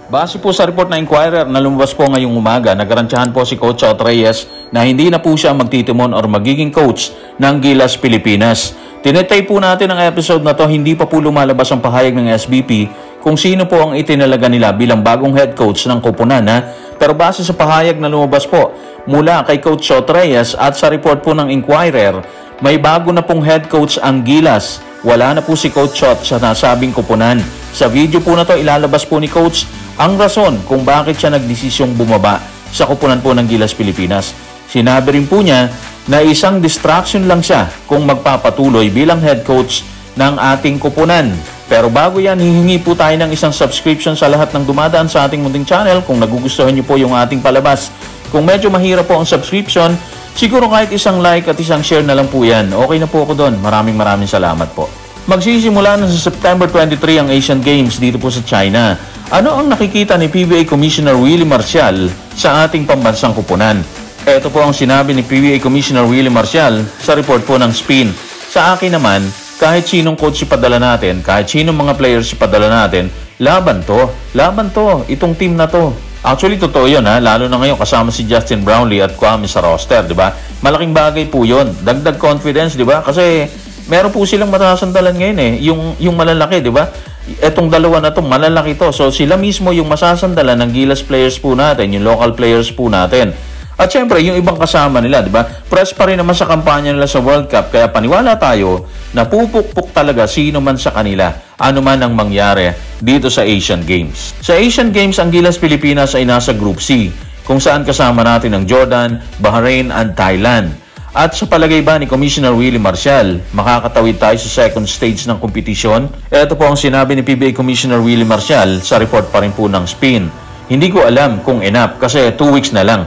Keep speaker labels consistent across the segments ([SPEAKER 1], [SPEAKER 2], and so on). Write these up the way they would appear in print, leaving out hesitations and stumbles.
[SPEAKER 1] Base po sa report ng Inquirer na lumabas po ngayong umaga, nagarantyahan po si Coach Chot Reyes na hindi na po siya magtitimon or magiging coach ng Gilas Pilipinas. Tinetay po natin ang episode na to, hindi pa po lumalabas ang pahayag ng SBP kung sino po ang itinalaga nila bilang bagong head coach ng koponan. Pero base sa pahayag na lumabas po mula kay Coach Chot Reyes at sa report po ng Inquirer, may bago na pong head coach ang Gilas. Wala na po si Coach Chot sa nasabing koponan. Sa video po na to, ilalabas po ni Coach ang rason kung bakit siya nagdesisyong bumaba sa koponan po ng Gilas Pilipinas. Sinabi rin po niya na isang distraction lang siya kung magpapatuloy bilang head coach ng ating koponan. Pero bago yan, hihingi po tayo ng isang subscription sa lahat ng dumadaan sa ating munting channel kung nagugustuhan niyo po yung ating palabas. Kung medyo mahirap po ang subscription, siguro kahit isang like at isang share na lang po yan. Okay na po ako doon. Maraming salamat po. Magsisimula na sa September 23 ang Asian Games dito po sa China. Ano ang nakikita ni PBA Commissioner Willie Marcial sa ating pambansang koponan? Ito po ang sinabi ni PBA Commissioner Willie Marcial sa report po ng SPIN. Sa akin naman, kahit sinong coach ipadala natin, kahit sinong mga players ipadala natin, laban to. Laban to. Itong team na to. Actually, totoo yun lalo na ngayon kasama si Justin Brownlee at Kwame sa roster, di ba? Malaking bagay po yun. Dagdag confidence, di ba? Kasi meron po silang matasandalan ngayon yung malalaki, di ba? Etong dalawa na to, malalaki to. So sila mismo yung masasandalan ng Gilas players po natin, yung local players po natin. At syempre, yung ibang kasama nila, di ba? Press pa rin naman sa kampanya nila sa World Cup, kaya paniwala tayo na pupukpuk talaga sino man sa kanila, ano man ang mangyari dito sa Asian Games. Sa Asian Games, ang Gilas Pilipinas ay nasa Group C, kung saan kasama natin ang Jordan, Bahrain, and Thailand. At sa palagay ba ni Commissioner Willie Marcial, makakatawid tayo sa second stage ng kompetisyon? Ito po ang sinabi ni PBA Commissioner Willie Marcial sa report pa rin po ng SPIN. Hindi ko alam kung enough kasi 2 weeks na lang.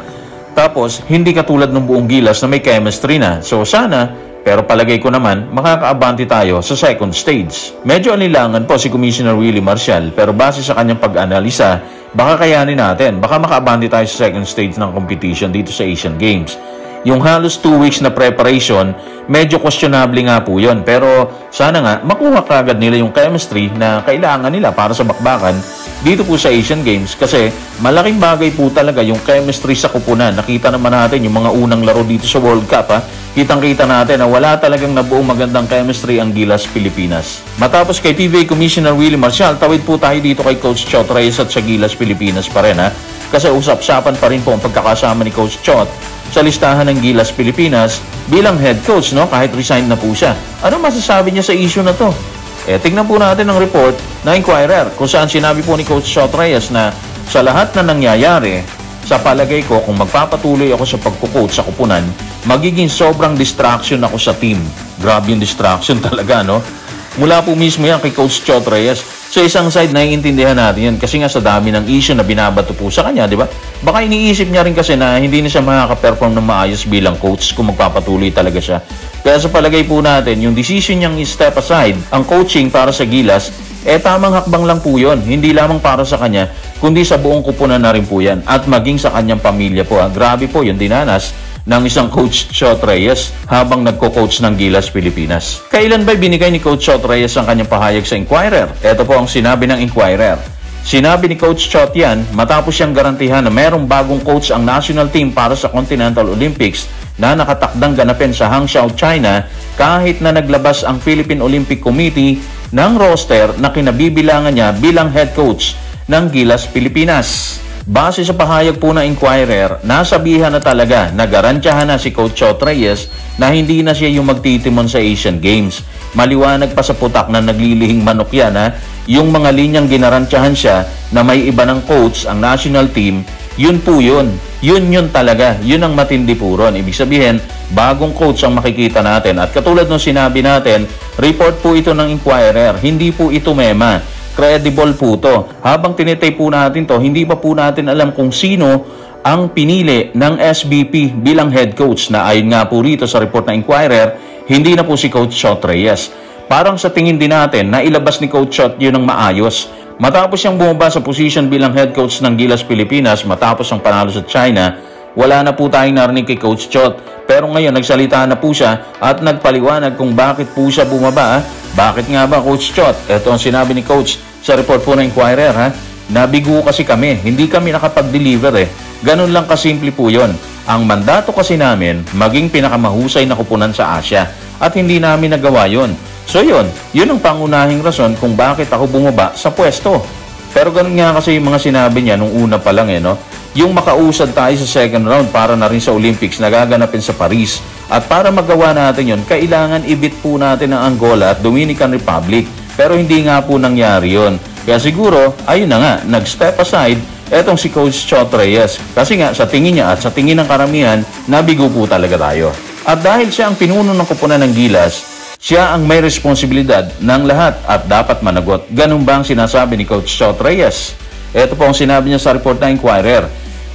[SPEAKER 1] Tapos, hindi katulad ng buong Gilas na may chemistry na. So sana, pero palagay ko naman, makakaabante tayo sa second stage. Medyo anilangan po si Commissioner Willie Marcial, pero base sa kanyang pag-analisa, baka kayanin natin, baka makaabante tayo sa second stage ng competition dito sa Asian Games. Yung halos 2 weeks na preparation, medyo questionable nga po yun. Pero sana nga, makuha kagad nila yung chemistry na kailangan nila para sa bakbakan dito po sa Asian Games. Kasi malaking bagay po talaga yung chemistry sa koponan. Nakita naman natin yung mga unang laro dito sa World Cup. Kitang-kita natin na wala talagang nabuong magandang chemistry ang Gilas Pilipinas. Matapos kay PBA Commissioner Willie Marcial, tawid po tayo dito kay Coach Chot Reyes at sa Gilas Pilipinas pa rin. Kasi usap-usapan pa rin po ang pagkakasama ni Coach Chot sa listahan ng Gilas Pilipinas bilang head coach, kahit resign na po siya. Ano masasabi niya sa issue na to? Tingnan po natin ang report na Inquirer kung saan sinabi po ni Coach Chot Reyes na sa lahat na nangyayari, sa palagay ko kung magpapatuloy ako sa pagkukoach sa koponan, magiging sobrang distraction ako sa team. Grabe yung distraction talaga, Mula po mismo yan kay Coach Chot Reyes. Sa isang side, naiintindihan natin yan kasi nga sa dami ng issue na binabato po sa kanya, di ba? Baka iniisip niya rin kasi na hindi na siya makaka-perform ng maayos bilang coach kung magpapatuloy talaga siya. Kaya sa palagay po natin, yung decision niyang i-step aside ang coaching para sa Gilas, tamang hakbang lang po yun. Hindi lamang para sa kanya, kundi sa buong koponan na rin po yan. At maging sa kanyang pamilya po. Grabe po yung dinanas ng isang Coach Chot Reyes habang nagko-coach ng Gilas Pilipinas. Kailan ba binigay ni Coach Chot Reyes ang kanyang pahayag sa Inquirer? Ito po ang sinabi ng Inquirer. Sinabi ni Coach Chot yan matapos siyang garantihan na merong bagong coach ang national team para sa Continental Olympics na nakatakdang ganapin sa Hangzhou, China kahit na naglabas ang Philippine Olympic Committee ng roster na kinabibilangan niya bilang head coach ng Gilas Pilipinas. Base sa pahayag po ng Inquirer, nasabihan na talaga na garantyahan na si Coach Chot Reyes na hindi na siya yung magtitimon sa Asian Games. Maliwanag pa sa putak na naglilihing manok yan yung mga linyang ginarantyahan siya na may iba ng coach ang national team, yun po yun. Yun talaga. Yun ang matindi po ron. Ibig sabihin, bagong coach ang makikita natin. At katulad ng sinabi natin, report po ito ng Inquirer. Hindi po ito mema. Credible po to. Habang tinitay po natin to, hindi pa po natin alam kung sino ang pinili ng SBP bilang head coach na ayon nga po rito sa report ng Inquirer, hindi na po si Coach Chot Reyes. Parang sa tingin din natin na ilabas ni Coach Chot yun ng maayos. Matapos siyang bumaba sa position bilang head coach ng Gilas Pilipinas matapos ang panalo sa China, wala na po tayong narinig kay Coach Chot. Pero ngayon nagsalita na po siya at nagpaliwanag kung bakit po siya bumaba. Bakit nga ba Coach Chot? Ito ang sinabi ni Coach sa report po ng Inquirer. Nabigo kasi kami, hindi kami nakapag-deliver eh. Ganun lang kasimple po yun. Ang mandato kasi namin, maging pinakamahusay na kupunan sa Asia at hindi namin nagawa yun. So yun ang pangunahing rason kung bakit ako bumaba sa pwesto. Pero ganun nga kasi yung mga sinabi niya nung una pa lang no? Yung makausad tayo sa second round para na rin sa Olympics na gaganapin sa Paris. At para magawa natin yun, kailangan ibit po natin ang Angola at Dominican Republic. Pero hindi nga po nangyari yun. Kaya siguro, ayun na nga, nag-step aside etong si Coach Chot Reyes. Kasi nga, sa tingin niya at sa tingin ng karamihan, nabigo po talaga tayo. At dahil siya ang pinuno ng koponan ng Gilas, siya ang may responsibilidad ng lahat at dapat managot. Ganun ba ang sinasabi ni Coach Chot Reyes? Ito po ang sinabi niya sa report na Inquirer.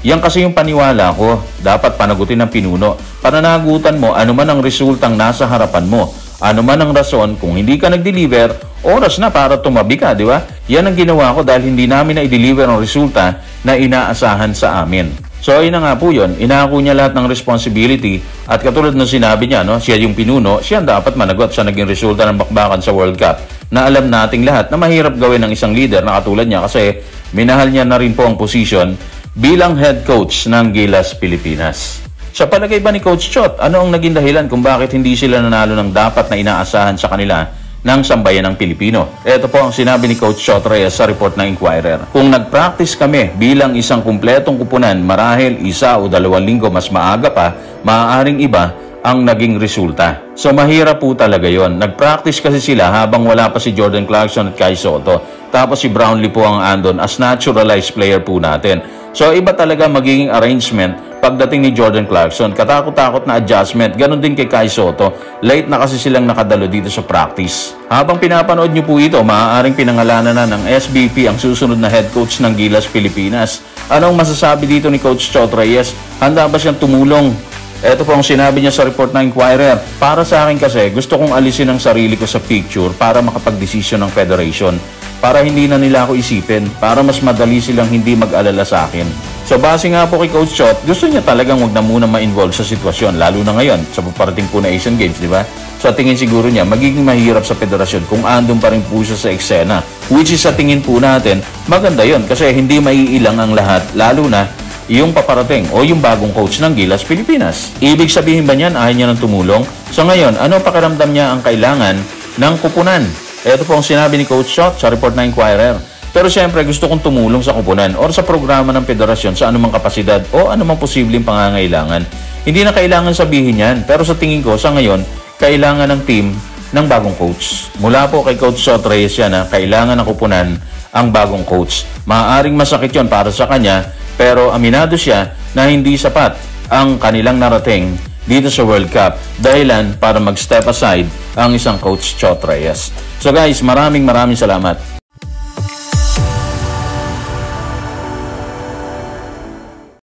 [SPEAKER 1] Yan kasi yung paniwala ko, dapat panagutin ng pinuno. Pananagutan mo ano man ang resultang nasa harapan mo. Ano man ang rason, kung hindi ka nag-deliver, oras na para tumabi ka, di ba? Yan ang ginawa ko dahil hindi namin na-deliver ang resulta na inaasahan sa amin. So, ayun na nga po yun. Inako niya lahat ng responsibility at katulad ng sinabi niya, no, siya yung pinuno, siya dapat managot sa naging resulta ng bakbakan sa World Cup na alam nating lahat na mahirap gawin ng isang leader na katulad niya kasi minahal niya na rin po ang posisyon bilang head coach ng Gilas Pilipinas. Sa palagay ba ni Coach Chot, ano ang naging dahilan kung bakit hindi sila nanalo ng dapat na inaasahan sa kanila ng sambayan ng Pilipino? Ito po ang sinabi ni Coach Chot Reyes sa report ng Inquirer. Kung nag-practice kami bilang isang kumpletong kupunan, marahil 1 o 2 linggo mas maaga pa, maaaring iba ang naging resulta. So mahirap po talaga yon. Nag-practice kasi sila habang wala pa si Jordan Clarkson at Kai Sotto. Tapos si Brownlee po ang andon as naturalized player po natin. So iba talaga magiging arrangement pagdating ni Jordan Clarkson. Katakot-takot na adjustment. Ganon din kay Kai Sotto. Late na kasi silang nakadalo dito sa practice. Habang pinapanood nyo po ito, maaaring pinangalanan na ng SBP ang susunod na head coach ng Gilas Pilipinas. Anong masasabi dito ni Coach Chot Reyes? Handa ba siyang tumulong? Ito po ang sinabi niya sa report ng Inquirer. Para sa akin kasi, gusto kong alisin ang sarili ko sa picture para makapag-desisyon ng federation. Para hindi na nila ako isipin, para mas madali silang hindi mag-alala sa akin. So base nga po kay Coach Chot, gusto niya talagang wag na muna ma-involve sa sitwasyon, lalo na ngayon sa paparating po na Asian Games, di ba? So tingin siguro niya, magiging mahirap sa federasyon kung andun pa rin po siya sa eksena. Which is sa tingin po natin, maganda yon kasi hindi maiilang ang lahat, lalo na yung paparating o yung bagong coach ng Gilas Pilipinas. Ibig sabihin ba niyan, ayaw niya ng tumulong? So ngayon, ano pakiramdam niya ang kailangan ng kupunan? Ito po ang sinabi ni Coach Chot sa report na Inquirer. Pero siyempre gusto kong tumulong sa kupunan o sa programa ng federasyon sa anumang kapasidad o anumang posibleng pangangailangan. Hindi na kailangan sabihin yan, pero sa tingin ko sa ngayon, kailangan ng team ng bagong coach. Mula po kay Coach Chot Reyes yan na kailangan ng kupunan ang bagong coach. Maaaring masakit yon para sa kanya, pero aminado siya na hindi sapat ang kanilang narating dito sa World Cup dahilan para mag-step aside ang isang Coach Chot Reyes. So guys, maraming salamat.